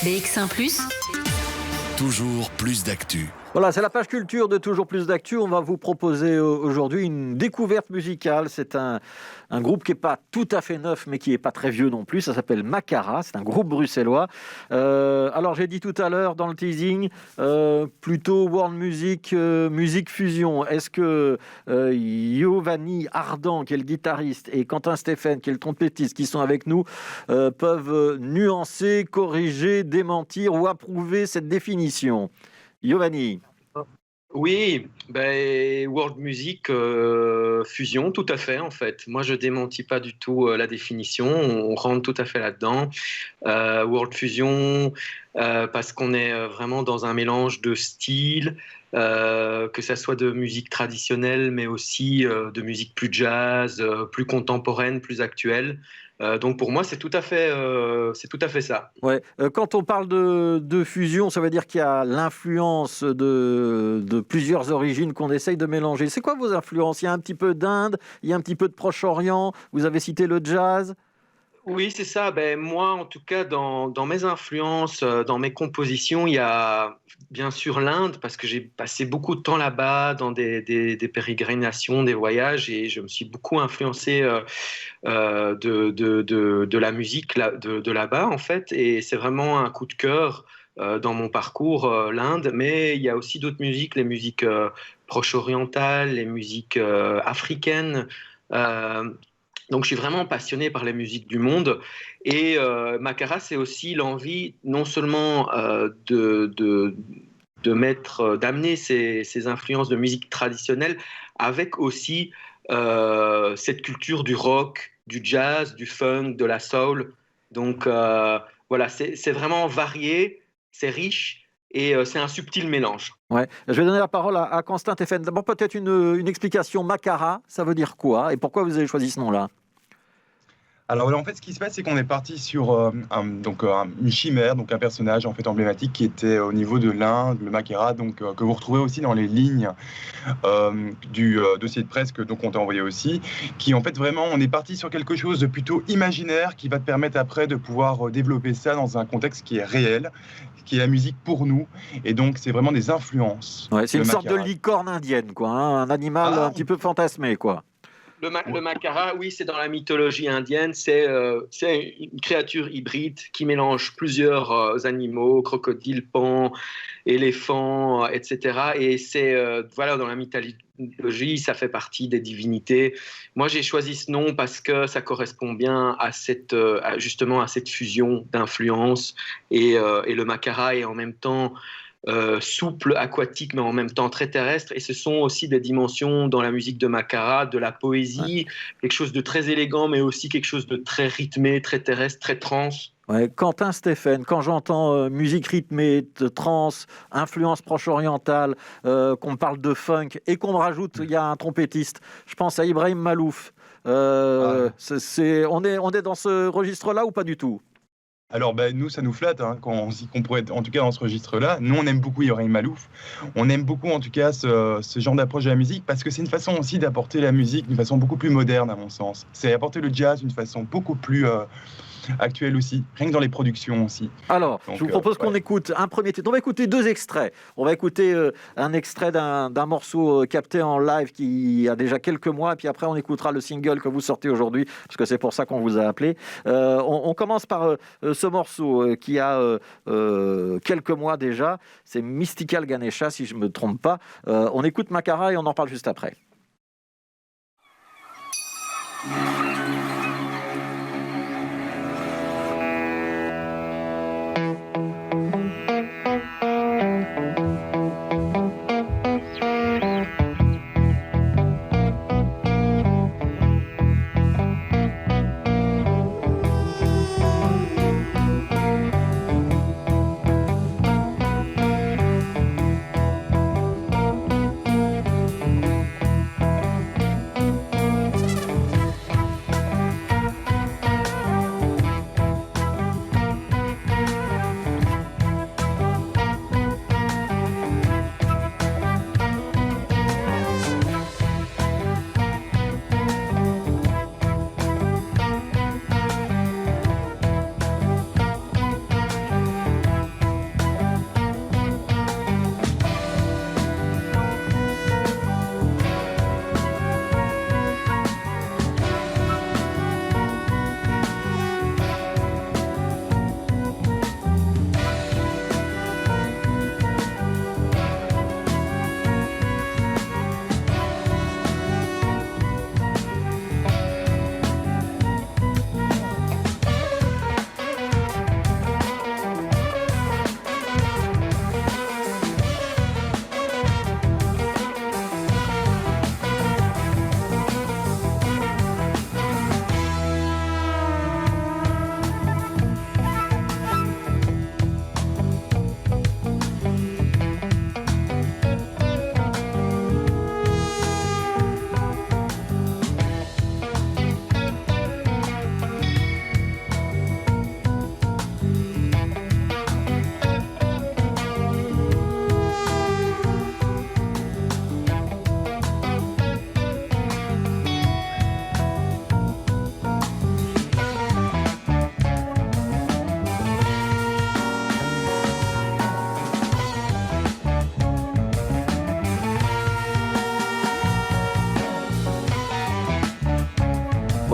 BX1 +, Toujours plus d'actu. Voilà, c'est la page culture de Toujours plus d'actu. On va vous proposer aujourd'hui une découverte musicale. C'est un groupe qui n'est pas tout à fait neuf, mais qui n'est pas très vieux non plus. Ça s'appelle Makara. C'est un groupe bruxellois. Alors, j'ai dit tout à l'heure dans le teasing, plutôt world music, musique fusion. Est-ce que Giovanni Ardan, qui est le guitariste, et Quentin Stéphane, qui est le trompettiste, qui sont avec nous, peuvent nuancer, corriger, démentir ou approuver cette définition? Giovanni. Oui, world music fusion, tout à fait en fait. Moi, je démentis pas du tout la définition. On rentre tout à fait là-dedans. World fusion, parce qu'on est vraiment dans un mélange de styles, que ça soit de musique traditionnelle, mais aussi de musique plus jazz, plus contemporaine, plus actuelle. Donc pour moi, c'est tout à fait ça. Ouais. Quand on parle de fusion, ça veut dire qu'il y a l'influence de plusieurs origines qu'on essaye de mélanger. C'est quoi vos influences? Il y a un petit peu d'Inde, il y a un petit peu de Proche-Orient, vous avez cité le jazz. Oui, c'est ça. Moi, en tout cas, dans mes influences, dans mes compositions, il y a bien sûr l'Inde, parce que j'ai passé beaucoup de temps là-bas, dans des pérégrinations, des voyages, et je me suis beaucoup influencé de la musique de là-bas, en fait. Et c'est vraiment un coup de cœur dans mon parcours, l'Inde. Mais il y a aussi d'autres musiques, les musiques proche-orientales, les musiques africaines. Donc, je suis vraiment passionné par les musiques du monde. Et Makara, c'est aussi l'envie non seulement d'amener ces influences de musique traditionnelle, avec aussi cette culture du rock, du jazz, du funk, de la soul. Donc, voilà, c'est vraiment varié, c'est riche et c'est un subtil mélange. Ouais. Je vais donner la parole à Quentin Stéphane. D'abord, peut-être une explication. Makara, ça veut dire quoi? Et pourquoi vous avez choisi ce nom-là? Alors en fait, ce qui se passe, c'est qu'on est parti sur une chimère, donc un personnage en fait emblématique qui était au niveau de l'Inde, le Makara, donc que vous retrouvez aussi dans les lignes du dossier de presse que donc on t'a envoyé aussi, qui en fait vraiment, on est parti sur quelque chose de plutôt imaginaire qui va te permettre après de pouvoir développer ça dans un contexte qui est réel, qui est la musique pour nous, et donc c'est vraiment des influences. Ouais, c'est une sorte de Makara. licorne indienne, quoi, hein, un animal un petit peu fantasmé, quoi. Le Makara, oui, c'est dans la mythologie indienne. C'est une créature hybride qui mélange plusieurs animaux, crocodiles, pans, éléphants, etc. Et c'est voilà, dans la mythologie, ça fait partie des divinités. Moi, j'ai choisi ce nom parce que ça correspond bien à justement à cette fusion d'influences. Et le Makara est en même temps souple, aquatique, mais en même temps très terrestre. Et ce sont aussi des dimensions dans la musique de Makara, de la poésie, quelque chose de très élégant, mais aussi quelque chose de très rythmé, très terrestre, très trance. Ouais, Quentin Stéphane, quand j'entends musique rythmée, trance, influence proche-orientale, qu'on me parle de funk et qu'on me rajoute, il y a un trompettiste, je pense à Ibrahim Malouf. On est dans ce registre-là ou pas du tout? Alors nous, ça nous flatte quand on se dit qu'on pourrait être en tout cas dans ce registre-là. Nous, on aime beaucoup Ibrahim Malouf. On aime beaucoup en tout cas ce genre d'approche de la musique parce que c'est une façon aussi d'apporter la musique d'une façon beaucoup plus moderne à mon sens. C'est apporter le jazz d'une façon beaucoup plus actuelle aussi, rien que dans les productions aussi. Alors, Donc, je vous propose qu'on écoute un premier titre. On va écouter deux extraits. On va écouter un extrait d'un morceau capté en live qui a déjà quelques mois, et puis après on écoutera le single que vous sortez aujourd'hui, parce que c'est pour ça qu'on vous a appelé. On commence par ce morceau qui a quelques mois déjà. C'est Mystical Ganesha, si je ne me trompe pas. On écoute Makara et on en parle juste après.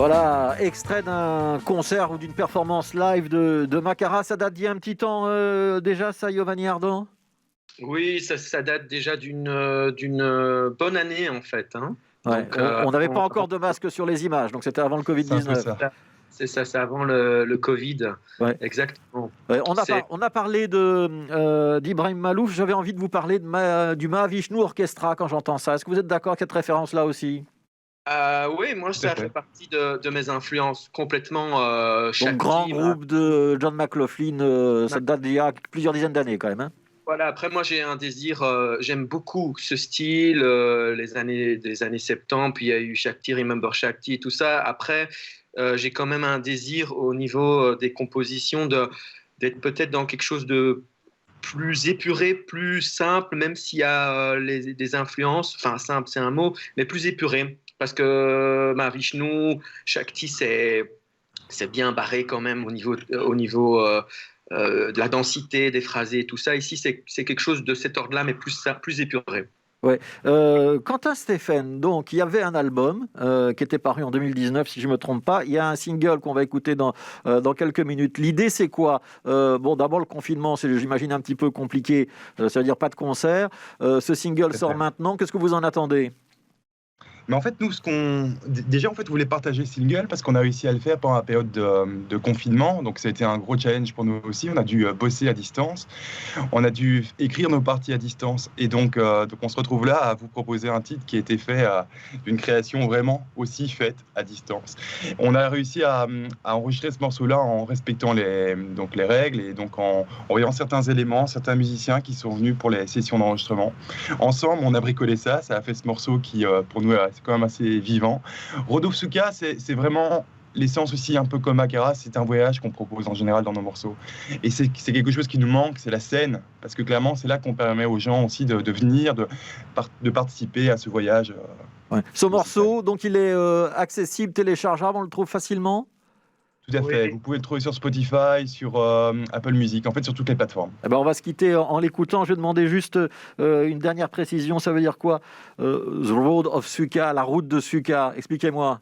Voilà, extrait d'un concert ou d'une performance live de Makara. Ça date d'il y a un petit temps déjà, ça, Giovanni Ardant? Oui, ça date déjà d'une bonne année en fait. Hein. Ouais, Donc, on n'avait pas encore de masque sur les images, donc c'était avant le C'est un peu Covid-19. ça. c'est ça, c'est avant le Covid. Ouais. Exactement. Ouais, on C'est- a parlé d'Ibrahim Malouf. J'avais envie de vous parler du Mahavishnu Orchestra quand j'entends ça. Est-ce que vous êtes d'accord avec cette référence-là aussi? Oui, moi, à ça fait. fait partie de mes influences complètement. Donc, Shakti, grand groupe de John McLaughlin, ça date d'il y a plusieurs dizaines d'années quand même. Hein. Voilà, après, moi, j'ai un désir. J'aime beaucoup ce style, des années 70. Puis il y a eu Shakti, Remember Shakti et tout ça. Après, j'ai quand même un désir au niveau des compositions d'être peut-être dans quelque chose de plus épuré, plus simple, même s'il y a des influences. Enfin, simple, c'est un mot, mais plus épuré. Parce que Vishnu, Shakti, c'est bien barré quand même au niveau de la densité des phrasés et tout ça. Ici, c'est quelque chose de cet ordre-là, mais plus épuré. Ouais. Quentin Stéphane, donc il y avait un album qui était paru en 2019, si je ne me trompe pas. Il y a un single qu'on va écouter dans quelques minutes. L'idée, c'est quoi? Bon, d'abord, le confinement, c'est, j'imagine, un petit peu compliqué. Ça veut dire pas de concert. Ce single Tout à sort fait. maintenant. Qu'est-ce que vous en attendez? Mais en fait, nous, déjà, en fait, on voulait partager le single parce qu'on a réussi à le faire pendant la période de confinement. Donc, ça a été un gros challenge pour nous aussi. On a dû bosser à distance. On a dû écrire nos parties à distance. Et donc on se retrouve là à vous proposer un titre qui a été fait d'une création vraiment aussi faite à distance. On a réussi à enregistrer ce morceau-là en respectant les règles et donc en voyant certains éléments, certains musiciens qui sont venus pour les sessions d'enregistrement. Ensemble, on a bricolé ça. Ça a fait ce morceau qui, pour nous, c'est quand même assez vivant. Rodovsuka, c'est vraiment l'essence aussi, un peu comme Makara, c'est un voyage qu'on propose en général dans nos morceaux. Et c'est quelque chose qui nous manque, c'est la scène, parce que clairement, c'est là qu'on permet aux gens aussi de venir, de participer à ce voyage. Ouais. Ce morceau, donc il est accessible, téléchargeable, on le trouve facilement? Tout à fait. Vous pouvez le trouver sur Spotify, sur Apple Music, en fait sur toutes les plateformes. Eh ben, on va se quitter en l'écoutant. Je vais demander juste une dernière précision. Ça veut dire quoi? The Road of Sukha, la route de Sukha. Expliquez-moi.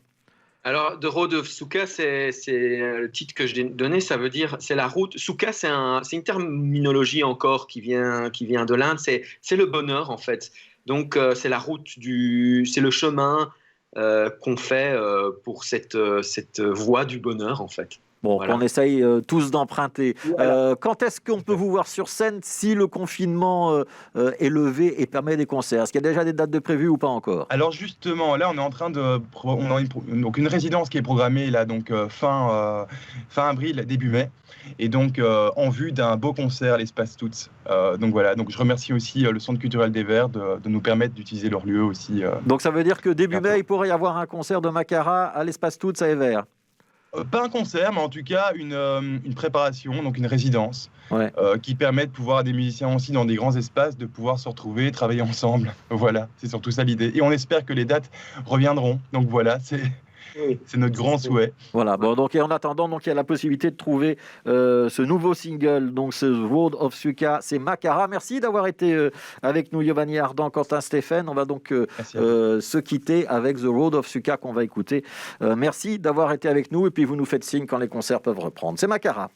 Alors, The Road of Sukha, c'est le titre que je t'ai donné. Ça veut dire, c'est la route. Sukha, c'est une terminologie encore qui vient de l'Inde. C'est le bonheur, en fait. Donc, c'est la route c'est le chemin qu'on fait pour cette voie du bonheur, en fait. Bon, Voilà. qu'on essaye tous d'emprunter. Voilà. Quand est-ce qu'on peut vous voir sur scène si le confinement est levé et permet des concerts? Est-ce qu'il y a déjà des dates de prévues ou pas encore? Alors justement, là, on est en train on a donc une résidence qui est programmée là, donc fin avril, début mai, et donc en vue d'un beau concert à l'Espace Toutes. Donc voilà, donc je remercie aussi le Centre culturel des Verts de nous permettre d'utiliser leur lieu aussi. Donc ça veut dire que début mai, il pourrait y avoir un concert de Makara à l'Espace Toutes à Evere. Pas un concert, mais en tout cas une préparation, donc une résidence, Ouais. qui permet de pouvoir à des musiciens aussi dans des grands espaces de pouvoir se retrouver, travailler ensemble. Voilà, c'est surtout ça l'idée. Et on espère que les dates reviendront. Donc voilà, c'est notre grand souhait. Voilà. Bon, donc et en attendant, donc il y a la possibilité de trouver ce nouveau single, donc ce Road of Sukha, c'est Makara. Merci d'avoir été avec nous, Giovanni Ardant, Quentin Stéphane. On va donc Merci à vous. se quitter avec The Road of Sukha qu'on va écouter. Merci d'avoir été avec nous et puis vous nous faites signe quand les concerts peuvent reprendre. C'est Makara.